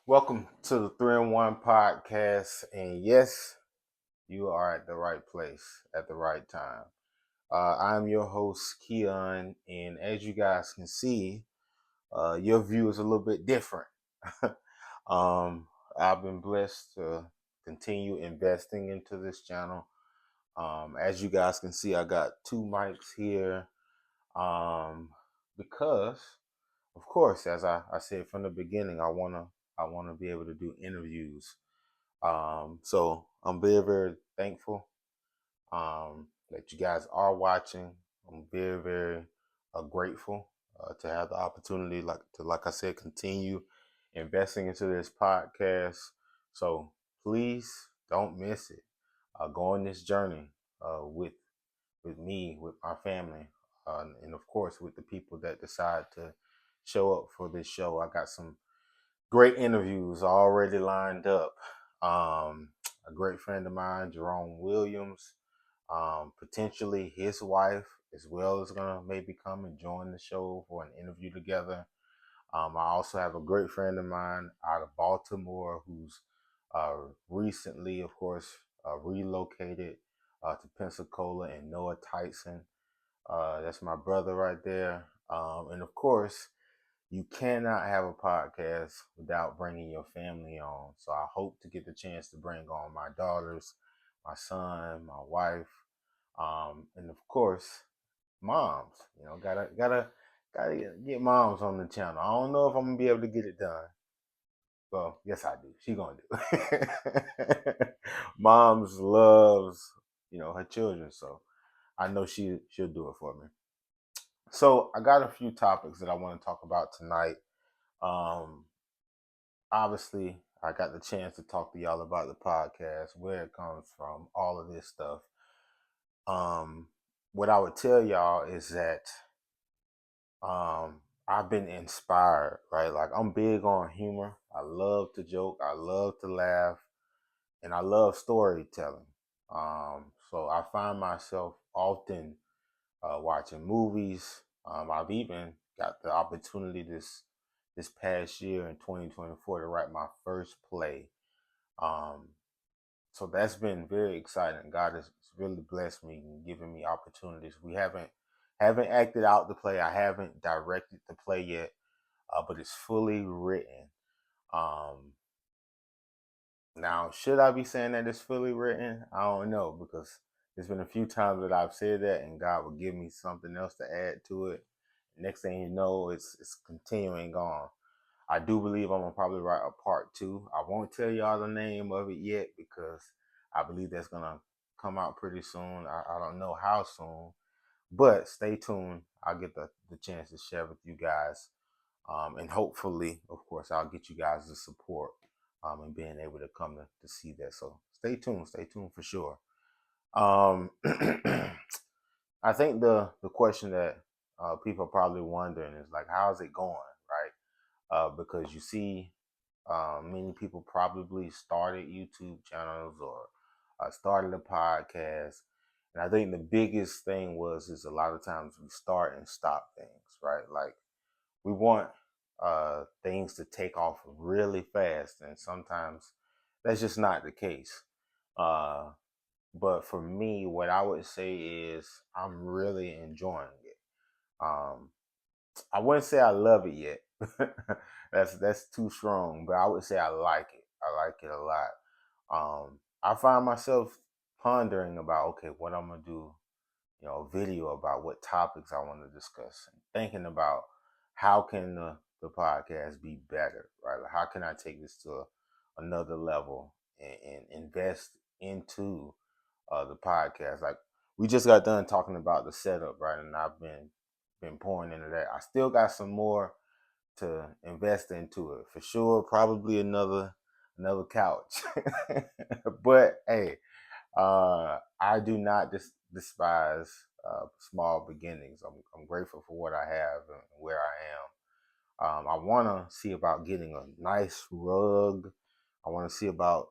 Welcome to the 3&1 podcast. And yes, you are at the right place at the right time. I'm your host, Keon. And as you guys can see, your view is a little bit different. um, I've been blessed to continue investing into this channel. As you guys can see, I got two mics here because of course, as I said from the beginning, I wanna be able to do interviews. So I'm very, very thankful that you guys are watching. I'm very, very grateful to have the opportunity, like I said, continue investing into this podcast. So please don't miss it. Go on this journey with me, with my family, and of course with the people that decide to show up for this show. I got some great interviews already lined up. A great friend of mine, Jerome Williams, potentially his wife as well is gonna maybe come and join the show for an interview together. I also have a great friend of mine out of Baltimore who's recently, of course, relocated to Pensacola, and Noah Tyson. That's my brother right there. And of course, you cannot have a podcast without bringing your family on. So I hope to get the chance to bring on my daughters, my son, my wife, and of course, moms. Gotta get moms on the channel. I don't know if I'm gonna be able to get it done. Well, yes, I do. She gonna do it. Moms loves her children, so I know she'll do it for me. So I got a few topics that I want to talk about tonight. Um, Obviously, I got the chance to talk to y'all about the podcast, where it comes from, all of this stuff. What I would tell y'all is that I've been inspired, right? Like, I'm big on humor. I love to joke. I love to laugh, and I love storytelling. So I find myself often watching movies. I've even got the opportunity this past year in 2024 to write my first play. Um, so that's been very exciting. God has really blessed me and given me opportunities. We haven't acted out the play. I haven't directed the play yet, but it's fully written. Um, Now, should I be saying that it's fully written? I don't know, because there's been a few times that I've said that, and God will give me something else to add to it. Next thing you know, it's continuing on. I do believe I'm gonna probably write a part two. I won't tell y'all the name of it yet because I believe that's gonna come out pretty soon. I don't know how soon, but stay tuned. I'll get the chance to share with you guys. And hopefully, of course, I'll get you guys the support and being able to come to see that. So stay tuned for sure. Um, I think the question that people are probably wondering is like, how's it going, right? Because you see, many people probably started YouTube channels or started a podcast, and I think the biggest thing is a lot of times we start and stop things, right? Like, we want things to take off really fast, and sometimes that's just not the case. Uh, but for me, what I would say is I'm really enjoying it. Um, I wouldn't say I love it yet. That's too strong, but I would say I like it. I like it a lot. I find myself pondering about, okay, what I'm gonna do, a video about what topics I want to discuss, and thinking about how can the podcast be better, right? Like, how can I take this to another level and invest into the podcast? Like, we just got done talking about the setup, right? And I've been pouring into that. I still got some more to invest into it for sure. Probably another couch, but hey, I do not despise small beginnings. I'm grateful for what I have and where I am. I want to see about getting a nice rug. I want to see about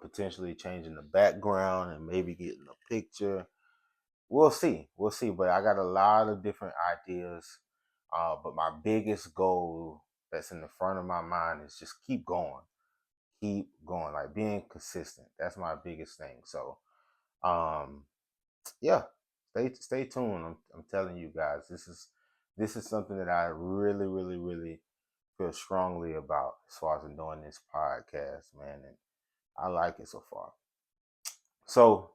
potentially changing the background and maybe getting a picture. We'll see. We'll see. But I got a lot of different ideas. But my biggest goal that's in the front of my mind is just keep going, like being consistent. That's my biggest thing. So, um, yeah, stay tuned. I'm telling you guys, this is something that I really, really, really feel strongly about as far as doing this podcast, man, and I like it so far. So,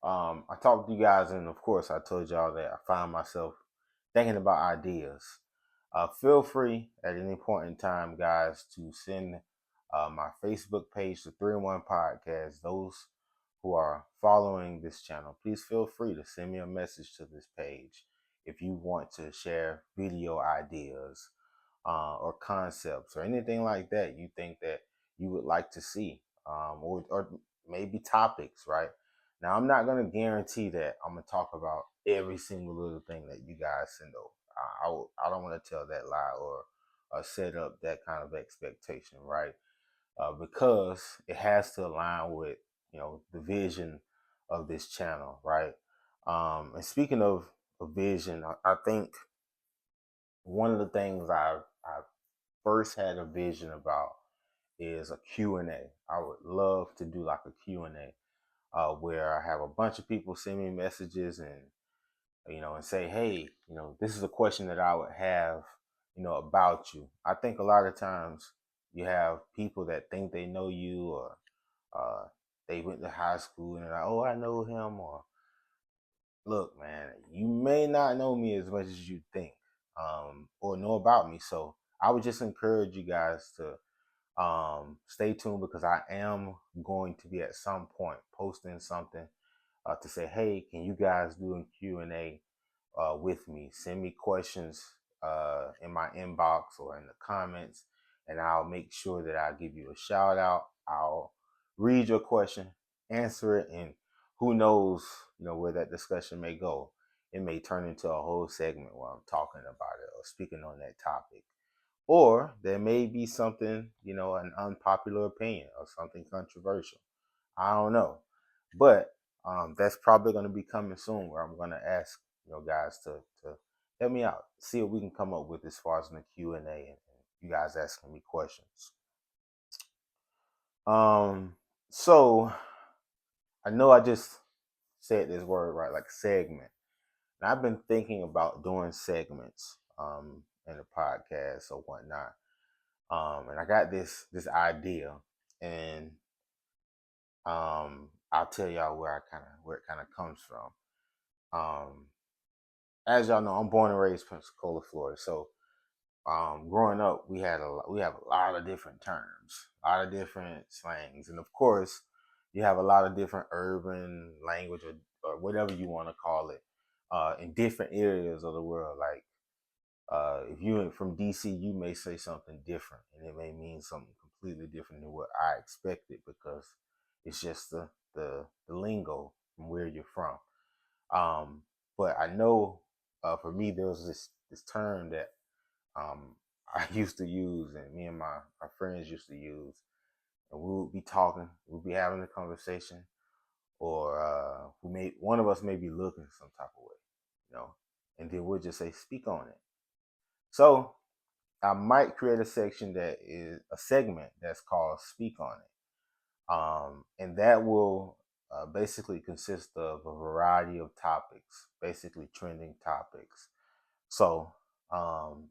I talked to you guys, and of course, I told y'all that I find myself thinking about ideas. Feel free at any point in time, guys, to send my Facebook page, the 3&1 Podcast. Those who are following this channel, please feel free to send me a message to this page if you want to share video ideas or concepts or anything like that you think that you would like to see, or maybe topics, right? Now, I'm not going to guarantee that I'm going to talk about every single little thing that you guys send over. I don't want to tell that lie or set up that kind of expectation, right? Because it has to align with, the vision of this channel, right? And speaking of a vision, I think one of the things I first had a vision about is a Q&A. I would love to do like a Q&A where I have a bunch of people send me messages and and say, hey, this is a question that I would have, about you. I think a lot of times you have people that think they know you, or they went to high school and they're like, oh, I know him, or look, man, you may not know me as much as you think, or know about me. So I would just encourage you guys to stay tuned, because I am going to be at some point posting something to say, hey, can you guys do a Q&A with me? Send me questions in my inbox or in the comments, and I'll make sure that I give you a shout out. I'll read your question, answer it, and who knows, where that discussion may go. It may turn into a whole segment where I'm talking about it or speaking on that topic. Or there may be something, an unpopular opinion or something controversial. I don't know. But that's probably going to be coming soon, where I'm going to ask, guys to help me out, see what we can come up with as far as in the Q&A, and you guys asking me questions. So I know I just said this word right, like segment. And I've been thinking about doing segments in the podcast or whatnot. And I got this idea, and I'll tell y'all where it kind of comes from. As y'all know, I'm born and raised Pensacola, Florida. So growing up, we have a lot of different terms, a lot of different slangs, and of course, you have a lot of different urban language, or whatever you want to call it, in different areas of the world. Like if you're from DC, you may say something different, and it may mean something completely different than what I expected, because it's just the lingo from where you're from. But I know for me, there was this term that I used to use, and me and my friends used to use, and we would be talking, we'd be having a conversation, or one of us may be looking some type of way, and then we'll just say, speak on it. So I might create a section that is a segment that's called Speak on It. And that will basically consist of a variety of topics, basically trending topics. So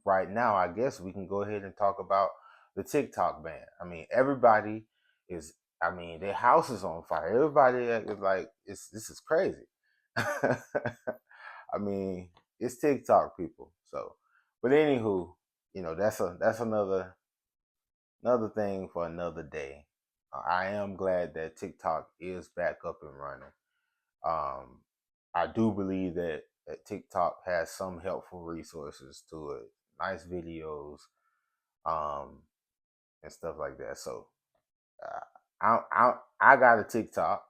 right now, I guess we can go ahead and talk about the TikTok ban. I mean, their house is on fire. Everybody is like, this is crazy. I mean, it's TikTok, people. So, but anywho, that's another thing for another day. I am glad that TikTok is back up and running. I do believe that TikTok has some helpful resources to it, nice videos, and stuff like that. So I got a TikTok,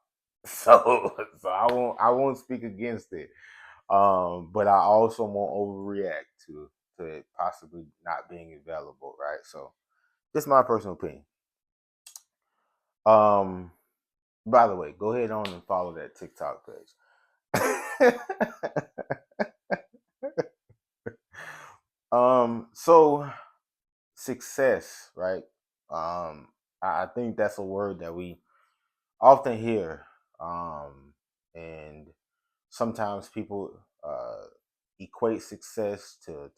so I won't speak against it. But I also won't overreact to it possibly not being available, right? So just my personal opinion. By the way, go ahead on and follow that TikTok page. So success, right? I think that's a word that we often hear, and sometimes people equate success to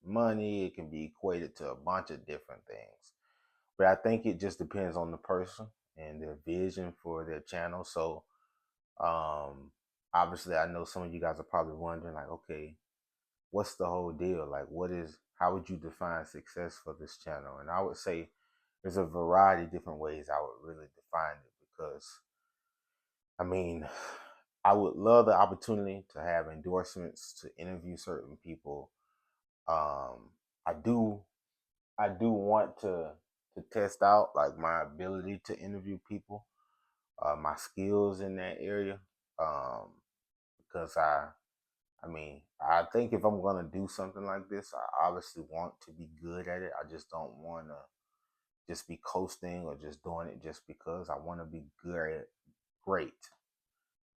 money. It can be equated to a bunch of different things, but I think it just depends on the person and their vision for their channel. So, um, obviously, I know some of you guys are probably wondering, like, okay, what's the whole deal? Like, how would you define success for this channel? And I would say there's a variety of different ways I would really define it because, I mean, I would love the opportunity to have endorsements to interview certain people. Um, I do, I do want to test out like my ability to interview people, my skills in that area, um, because I mean, I think if I'm gonna do something like this, I obviously want to be good at it. I just don't want to just be coasting or just doing it just because. I want to be great.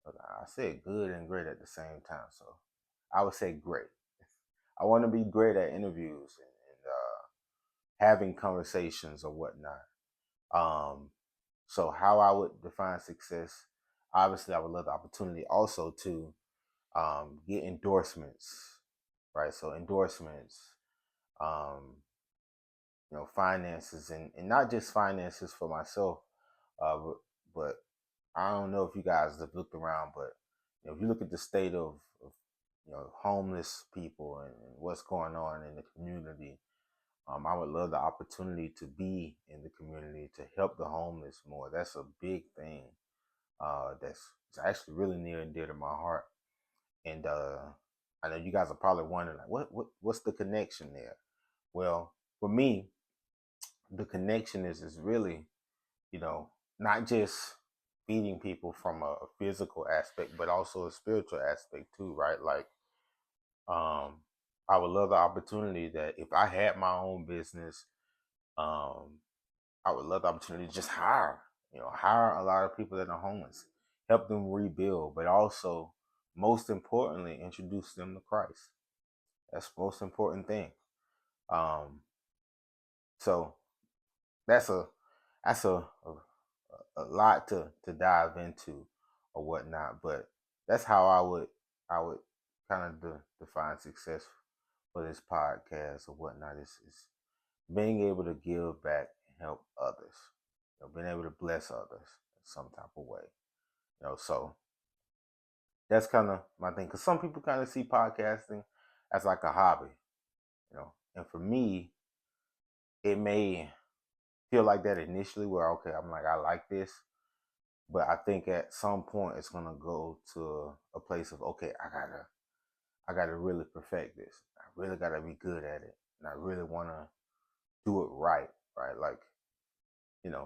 But I said good and great at the same time, so I would say great. I want to be great at interviews and having conversations or whatnot. Um, so how I would define success, obviously, I would love the opportunity also to get endorsements, right? So endorsements, um, finances, and not just finances for myself, but I don't know if you guys have looked around, but if you look at the state of homeless people and what's going on in the community, I would love the opportunity to be in the community to help the homeless more. That's a big thing. That's it's actually really near and dear to my heart. And I know you guys are probably wondering, like, what's the connection there? Well, for me, the connection is really, you know, not just feeding people from a physical aspect, but also a spiritual aspect too, right? Like, um, I would love the opportunity that if I had my own business, um, I would love the opportunity to just hire a lot of people that are homeless, help them rebuild, but also, most importantly, introduce them to Christ. That's the most important thing. Um, so that's a lot to dive into or whatnot, but that's how I would kind of define success for this podcast or whatnot. Is being able to give back and help others, being able to bless others in some type of way. So that's kind of my thing. Because some people kind of see podcasting as like a hobby, and for me, it may feel like that initially, where okay, I'm like, I like this, but I think at some point it's gonna go to a place of okay, I gotta really perfect this. I really gotta be good at it, and I really wanna do it right, right? Like,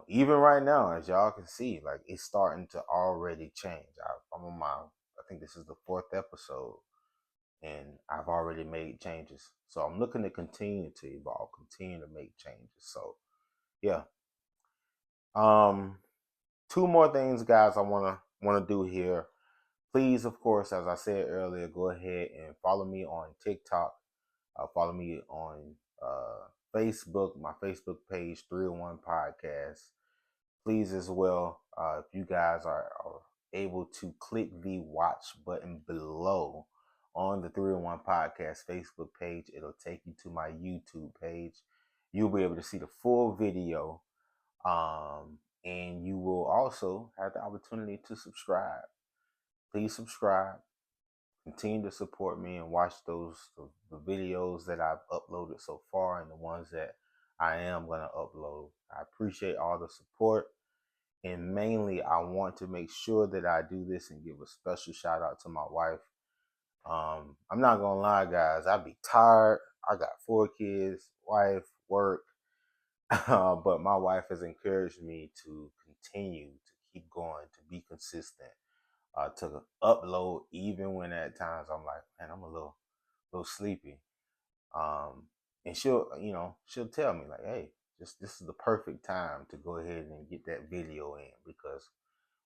even right now, as y'all can see, like it's starting to already change. I'm on I think this is the fourth episode, and I've already made changes. So I'm looking to continue to evolve, continue to make changes. So yeah. Um, two more things, guys. I wanna do here. Please, of course, as I said earlier, go ahead and follow me on TikTok. Follow me on Facebook, my Facebook page, 3&1 Podcast. Please, as well, if you guys are able to click the watch button below on the 3&1 Podcast Facebook page, it'll take you to my YouTube page. You'll be able to see the full video, and you will also have the opportunity to subscribe. Please subscribe. Continue to support me and watch the videos that I've uploaded so far and the ones that I am going to upload. I appreciate all the support. And mainly, I want to make sure that I do this and give a special shout out to my wife. I'm not going to lie, guys. I be tired. I got 4 kids, wife, work. But my wife has encouraged me to continue to keep going, to be consistent, to upload even when at times I'm like, man, I'm a little sleepy. And she'll tell me like, hey, this is the perfect time to go ahead and get that video in because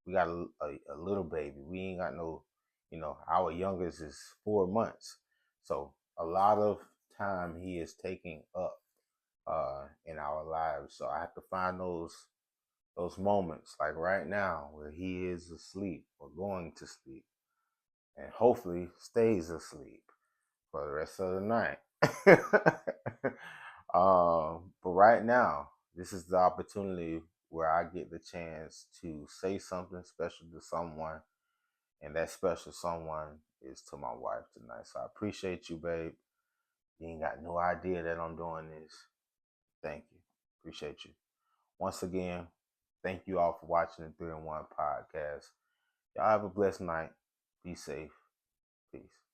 we got a little baby. We ain't got no, our youngest is 4 months, so a lot of time he is taking up So I have to find those moments, like right now, where he is asleep or going to sleep, and hopefully stays asleep for the rest of the night. But right now, this is the opportunity where I get the chance to say something special to someone, and that special someone is to my wife tonight. So I appreciate you, babe. You ain't got no idea that I'm doing this. Thank you. Appreciate you. Once again, thank you all for watching the 3&1 podcast. Y'all have a blessed night. Be safe. Peace.